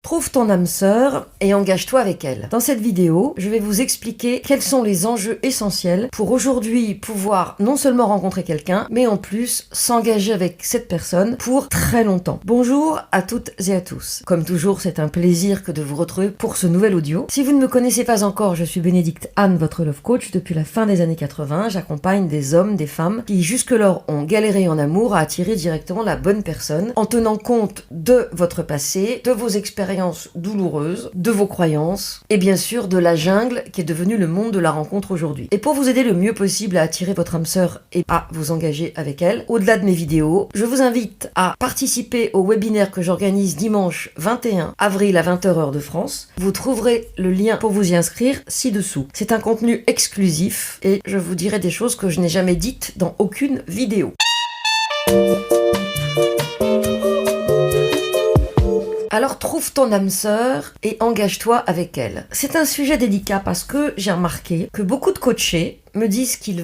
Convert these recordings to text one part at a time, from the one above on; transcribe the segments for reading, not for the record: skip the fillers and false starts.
Trouve ton âme sœur et engage-toi avec elle. Dans cette vidéo, je vais vous expliquer quels sont les enjeux essentiels pour aujourd'hui pouvoir non seulement rencontrer quelqu'un, mais en plus s'engager avec cette personne pour très longtemps. Bonjour à toutes et à tous. Comme toujours, c'est un plaisir que de vous retrouver pour ce nouvel audio. Si vous ne me connaissez pas encore, je suis Bénédicte Anne, votre love coach. Depuis la fin des années 80, j'accompagne des hommes, des femmes qui jusque-là ont galéré en amour à attirer directement la bonne personne en tenant compte de votre passé, de vos expériences douloureuses, de vos croyances et bien sûr de la jungle qui est devenue le monde de la rencontre aujourd'hui. Et pour vous aider le mieux possible à attirer votre âme sœur et à vous engager avec elle, au-delà de mes vidéos, je vous invite à participer au webinaire que j'organise dimanche 21 avril à 20h heure de France. Vous trouverez le lien pour vous y inscrire ci-dessous. C'est un contenu exclusif et je vous dirai des choses que je n'ai jamais dites dans aucune vidéo. Alors trouve ton âme sœur et engage-toi avec elle. C'est un sujet délicat parce que j'ai remarqué que beaucoup de coachés me disent qu'elles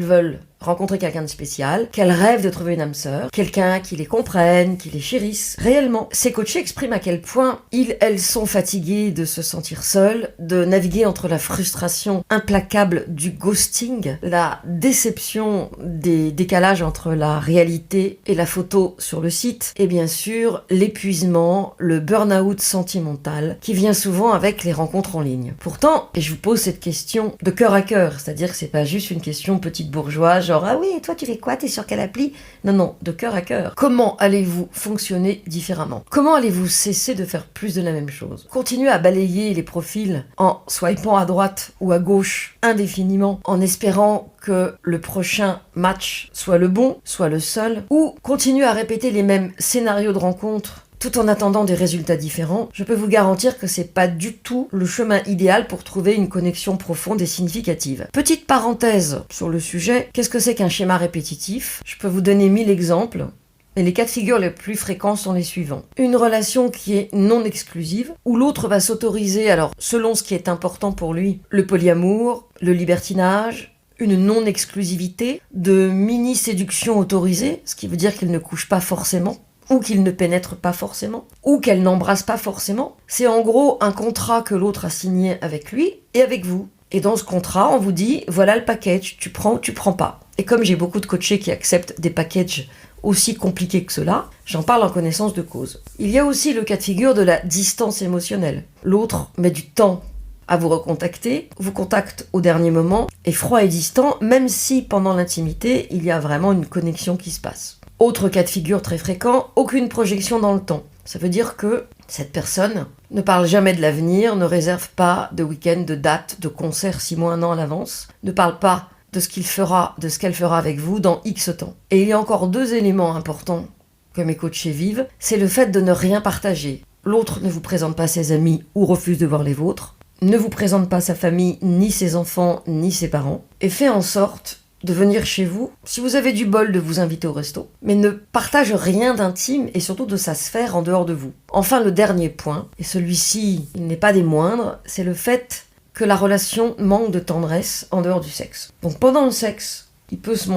veulent rencontrer quelqu'un de spécial, qu'elles rêvent de trouver une âme sœur, quelqu'un qui les comprenne, qui les chérisse. Réellement, ces coachés expriment à quel point elles sont fatiguées de se sentir seules, de naviguer entre la frustration implacable du ghosting, la déception des décalages entre la réalité et la photo sur le site, et bien sûr l'épuisement, le burn-out sentimental qui vient souvent avec les rencontres en ligne. Pourtant, et je vous pose cette question de cœur à cœur, c'est-à-dire que c'est pas juste une question petite bourgeoise, genre ah oui, et toi tu fais quoi, t'es sur quelle appli? Non, de cœur à cœur. Comment allez-vous fonctionner différemment? Comment allez-vous cesser de faire plus de la même chose? Continuer à balayer les profils en swipant à droite ou à gauche indéfiniment, en espérant que le prochain match soit le bon, soit le seul, ou continuer à répéter les mêmes scénarios de rencontre tout en attendant des résultats différents, je peux vous garantir que c'est pas du tout le chemin idéal pour trouver une connexion profonde et significative. Petite parenthèse sur le sujet, qu'est-ce que c'est qu'un schéma répétitif? Je peux vous donner 1000 exemples. Et les cas de figure les plus fréquents sont les suivants. Une relation qui est non exclusive, où l'autre va s'autoriser, alors selon ce qui est important pour lui, le polyamour, le libertinage, une non-exclusivité, de mini-séduction autorisée, ce qui veut dire qu'il ne couche pas forcément, ou qu'il ne pénètre pas forcément, ou qu'elle n'embrasse pas forcément. C'est en gros un contrat que l'autre a signé avec lui et avec vous. Et dans ce contrat, on vous dit, voilà le package, tu prends ou tu prends pas. Et comme j'ai beaucoup de coachés qui acceptent des packages aussi compliqués que cela, j'en parle en connaissance de cause. Il y a aussi le cas de figure de la distance émotionnelle. L'autre met du temps à vous recontacter, vous contacte au dernier moment, est froid et distant, même si pendant l'intimité, il y a vraiment une connexion qui se passe. Autre cas de figure très fréquent, aucune projection dans le temps. Ça veut dire que cette personne ne parle jamais de l'avenir, ne réserve pas de week-end, de date, de concert 6 mois, 1 an à l'avance, ne parle pas de ce qu'il fera, de ce qu'elle fera avec vous dans X temps. Et il y a encore 2 éléments importants que mes coachés vivent, c'est le fait de ne rien partager. L'autre ne vous présente pas ses amis ou refuse de voir les vôtres, ne vous présente pas sa famille, ni ses enfants, ni ses parents, et fait en sorte de venir chez vous, si vous avez du bol de vous inviter au resto, mais ne partage rien d'intime et surtout de sa sphère en dehors de vous. Enfin, le dernier point, et celui-ci, il n'est pas des moindres, c'est le fait que la relation manque de tendresse en dehors du sexe. Donc pendant le sexe, elle peut se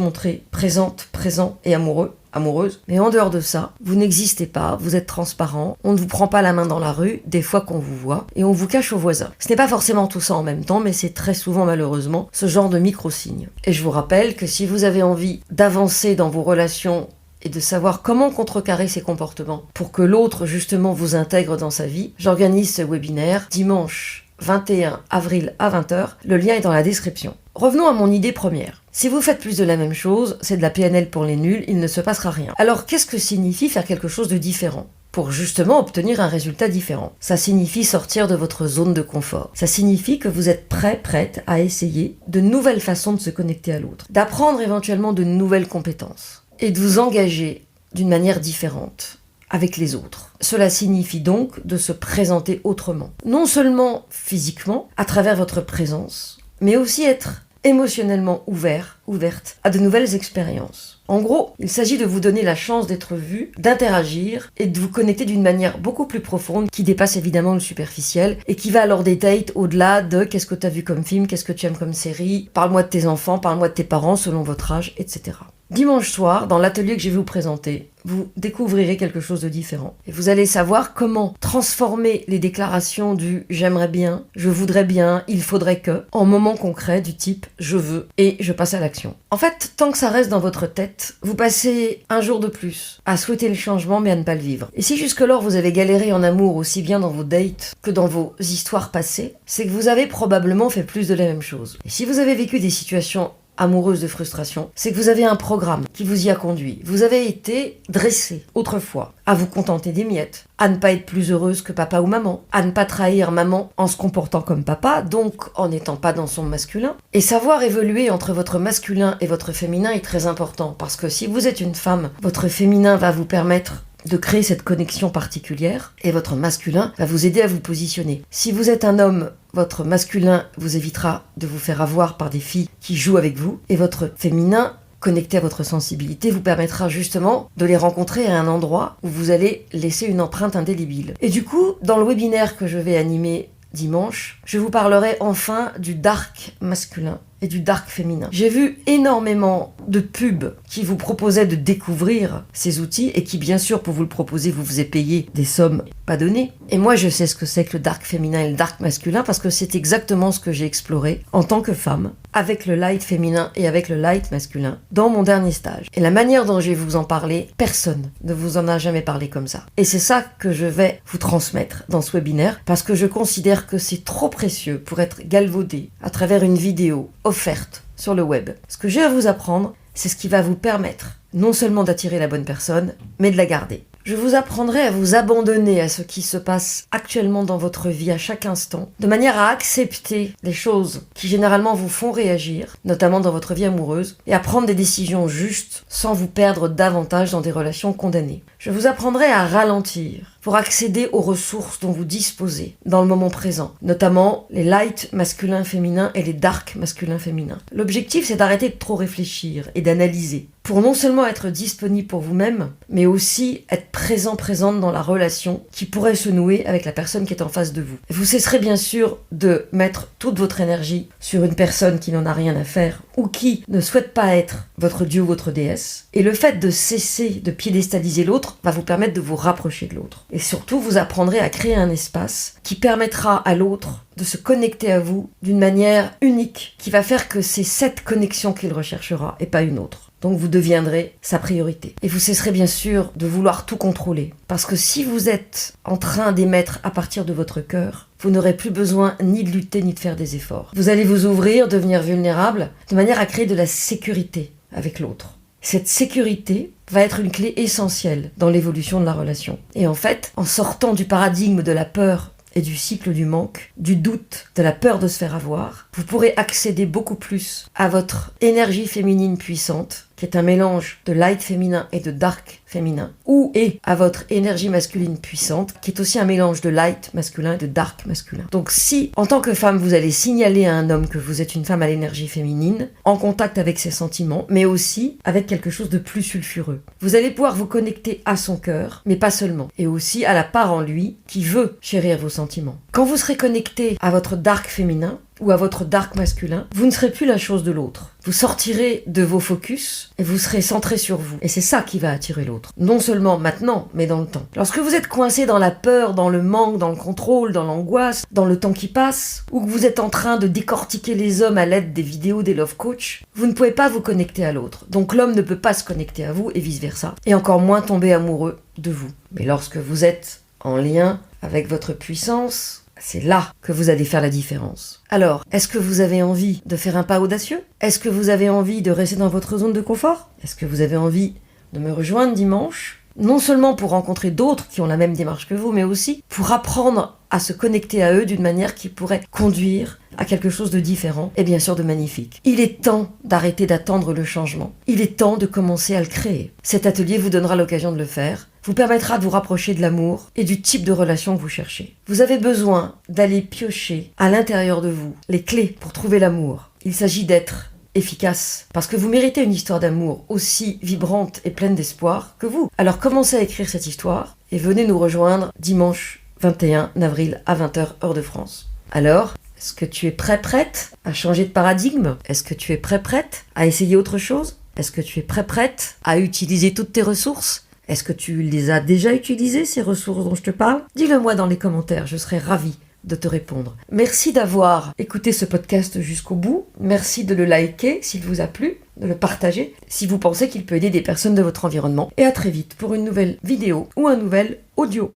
montrer présente, présent et amoureuse, mais en dehors de ça, vous n'existez pas, vous êtes transparent, on ne vous prend pas la main dans la rue, des fois qu'on vous voit, et on vous cache aux voisins. Ce n'est pas forcément tout ça en même temps, mais c'est très souvent malheureusement ce genre de micro-signes. Et je vous rappelle que si vous avez envie d'avancer dans vos relations et de savoir comment contrecarrer ces comportements pour que l'autre justement vous intègre dans sa vie, j'organise ce webinaire dimanche 21 avril à 20h, le lien est dans la description. Revenons à mon idée première. Si vous faites plus de la même chose, c'est de la PNL pour les nuls, il ne se passera rien. Alors qu'est-ce que signifie faire quelque chose de différent ? Pour justement obtenir un résultat différent. Ça signifie sortir de votre zone de confort. Ça signifie que vous êtes prête à essayer de nouvelles façons de se connecter à l'autre, d'apprendre éventuellement de nouvelles compétences et de vous engager d'une manière différente avec les autres. Cela signifie donc de se présenter autrement. Non seulement physiquement, à travers votre présence, mais aussi être émotionnellement ouverte à de nouvelles expériences. En gros, il s'agit de vous donner la chance d'être vu, d'interagir et de vous connecter d'une manière beaucoup plus profonde qui dépasse évidemment le superficiel et qui va alors des dates au-delà de qu'est-ce que tu as vu comme film, qu'est-ce que tu aimes comme série, parle-moi de tes enfants, parle-moi de tes parents selon votre âge, etc. Dimanche soir, dans l'atelier que je vais vous présenter, vous découvrirez quelque chose de différent. Et vous allez savoir comment transformer les déclarations du « j'aimerais bien »,« je voudrais bien »,« il faudrait que » en moments concrets du type « je veux » et « je passe à l'action ». En fait, tant que ça reste dans votre tête, vous passez un jour de plus à souhaiter le changement mais à ne pas le vivre. Et si jusque-lors vous avez galéré en amour aussi bien dans vos dates que dans vos histoires passées, c'est que vous avez probablement fait plus de la même chose. Et si vous avez vécu des situations amoureuse de frustration, c'est que vous avez un programme qui vous y a conduit. Vous avez été dressé autrefois à vous contenter des miettes, à ne pas être plus heureuse que papa ou maman, à ne pas trahir maman en se comportant comme papa, donc en n'étant pas dans son masculin. Et savoir évoluer entre votre masculin et votre féminin est très important, parce que si vous êtes une femme, votre féminin va vous permettre de créer cette connexion particulière, et votre masculin va vous aider à vous positionner. Si vous êtes un homme, votre masculin vous évitera de vous faire avoir par des filles qui jouent avec vous, et votre féminin, connecté à votre sensibilité, vous permettra justement de les rencontrer à un endroit où vous allez laisser une empreinte indélébile. Et du coup, dans le webinaire que je vais animer dimanche, je vous parlerai enfin du dark masculin et du dark féminin. J'ai vu énormément de pubs qui vous proposaient de découvrir ces outils et qui, bien sûr, pour vous le proposer, vous faisaient payer des sommes pas données. Et moi, je sais ce que c'est que le dark féminin et le dark masculin parce que c'est exactement ce que j'ai exploré en tant que femme, avec le light féminin et avec le light masculin, dans mon dernier stage. Et la manière dont je vais vous en parler, personne ne vous en a jamais parlé comme ça. Et c'est ça que je vais vous transmettre dans ce webinaire parce que je considère que c'est trop précieux pour être galvaudé à travers une vidéo offerte sur le web. Ce que j'ai à vous apprendre, c'est ce qui va vous permettre non seulement d'attirer la bonne personne, mais de la garder. Je vous apprendrai à vous abandonner à ce qui se passe actuellement dans votre vie à chaque instant, de manière à accepter les choses qui généralement vous font réagir, notamment dans votre vie amoureuse, et à prendre des décisions justes sans vous perdre davantage dans des relations condamnées. Je vous apprendrai à ralentir pour accéder aux ressources dont vous disposez dans le moment présent, notamment les light masculins féminins et les dark masculins féminins. L'objectif, c'est d'arrêter de trop réfléchir et d'analyser, pour non seulement être disponible pour vous-même, mais aussi être présente dans la relation qui pourrait se nouer avec la personne qui est en face de vous. Vous cesserez bien sûr de mettre toute votre énergie sur une personne qui n'en a rien à faire ou qui ne souhaite pas être votre dieu ou votre déesse. Et le fait de cesser de piédestaliser l'autre va vous permettre de vous rapprocher de l'autre. Et surtout, vous apprendrez à créer un espace qui permettra à l'autre de se connecter à vous d'une manière unique, qui va faire que c'est cette connexion qu'il recherchera et pas une autre. Donc vous deviendrez sa priorité. Et vous cesserez bien sûr de vouloir tout contrôler. Parce que si vous êtes en train d'émettre à partir de votre cœur, vous n'aurez plus besoin ni de lutter ni de faire des efforts. Vous allez vous ouvrir, devenir vulnérable, de manière à créer de la sécurité avec l'autre. Cette sécurité va être une clé essentielle dans l'évolution de la relation. Et en fait, en sortant du paradigme de la peur et du cycle du manque, du doute, de la peur de se faire avoir, vous pourrez accéder beaucoup plus à votre énergie féminine puissante, qui est un mélange de light féminin et de dark féminin, et à votre énergie masculine puissante, qui est aussi un mélange de light masculin et de dark masculin. Donc si, en tant que femme, vous allez signaler à un homme que vous êtes une femme à l'énergie féminine, en contact avec ses sentiments, mais aussi avec quelque chose de plus sulfureux, vous allez pouvoir vous connecter à son cœur, mais pas seulement, et aussi à la part en lui qui veut chérir vos sentiments. Quand vous serez connecté à votre dark féminin, ou à votre dark masculin, vous ne serez plus la chose de l'autre. Vous sortirez de vos focus et vous serez centré sur vous. Et c'est ça qui va attirer l'autre. Non seulement maintenant, mais dans le temps. Lorsque vous êtes coincé dans la peur, dans le manque, dans le contrôle, dans l'angoisse, dans le temps qui passe, ou que vous êtes en train de décortiquer les hommes à l'aide des vidéos des love coach, vous ne pouvez pas vous connecter à l'autre. Donc l'homme ne peut pas se connecter à vous et vice versa. Et encore moins tomber amoureux de vous. Mais lorsque vous êtes en lien avec votre puissance, c'est là que vous allez faire la différence. Alors, est-ce que vous avez envie de faire un pas audacieux ? Est-ce que vous avez envie de rester dans votre zone de confort ? Est-ce que vous avez envie de me rejoindre dimanche ? Non seulement pour rencontrer d'autres qui ont la même démarche que vous, mais aussi pour apprendre à se connecter à eux d'une manière qui pourrait conduire à quelque chose de différent et bien sûr de magnifique. Il est temps d'arrêter d'attendre le changement. Il est temps de commencer à le créer. Cet atelier vous donnera l'occasion de le faire, vous permettra de vous rapprocher de l'amour et du type de relation que vous cherchez. Vous avez besoin d'aller piocher à l'intérieur de vous les clés pour trouver l'amour. Il s'agit d'être efficace, parce que vous méritez une histoire d'amour aussi vibrante et pleine d'espoir que vous. Alors commencez à écrire cette histoire et venez nous rejoindre dimanche 21 avril à 20h heure de France. Alors, est-ce que tu es prête à changer de paradigme ? Est-ce que tu es prête à essayer autre chose ? Est-ce que tu es prête à utiliser toutes tes ressources? Est-ce que tu les as déjà utilisées, ces ressources dont je te parle? Dis-le moi dans les commentaires, je serai ravie de te répondre. Merci d'avoir écouté ce podcast jusqu'au bout. Merci de le liker s'il vous a plu, de le partager si vous pensez qu'il peut aider des personnes de votre environnement. Et à très vite pour une nouvelle vidéo ou un nouvel audio.